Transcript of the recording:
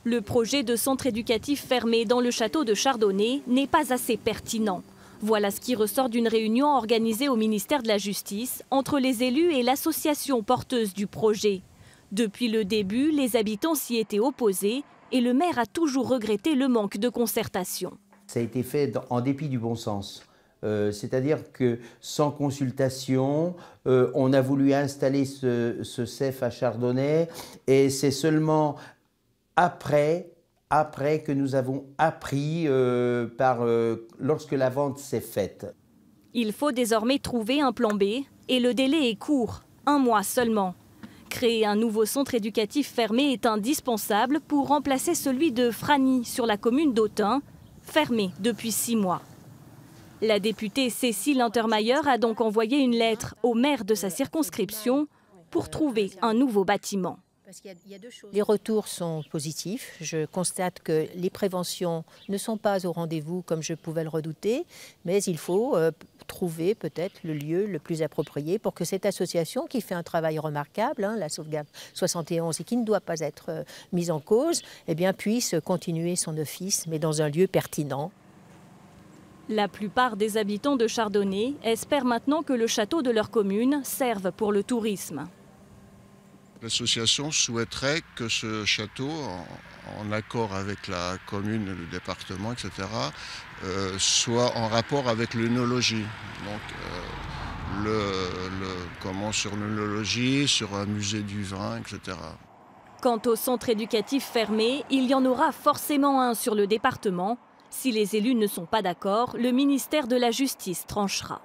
Le projet de centre éducatif fermé dans le château de Chardonnay n'est pas assez pertinent. Voilà ce qui ressort d'une réunion organisée au ministère de la Justice entre les élus et l'association porteuse du projet. Depuis le début, les habitants s'y étaient opposés et le maire a toujours regretté le manque de concertation. Ça a été fait en dépit du bon sens. C'est-à-dire que sans consultation, on a voulu installer ce CEF à Chardonnay et c'est seulement après que nous avons appris lorsque la vente s'est faite. Il faut désormais trouver un plan B et le délai est court, 1 mois seulement. Créer un nouveau centre éducatif fermé est indispensable pour remplacer celui de Fragny sur la commune d'Autun, fermé depuis 6 mois. La députée Cécile Untermaier a donc envoyé une lettre au maire de sa circonscription pour trouver un nouveau bâtiment. Les retours sont positifs. Je constate que les préventions ne sont pas au rendez-vous comme je pouvais le redouter, mais il faut trouver peut-être le lieu le plus approprié pour que cette association qui fait un travail remarquable, la Sauvegarde 71, et qui ne doit pas être mise en cause, eh bien, puisse continuer son office, mais dans un lieu pertinent. La plupart des habitants de Chardonnay espèrent maintenant que le château de leur commune serve pour le tourisme. L'association souhaiterait que ce château, en accord avec la commune, le département, etc., soit en rapport avec l'œnologie. Donc, comment sur l'œnologie, sur un musée du vin, etc. Quant au centre éducatif fermé, il y en aura forcément un sur le département. Si les élus ne sont pas d'accord, le ministère de la Justice tranchera.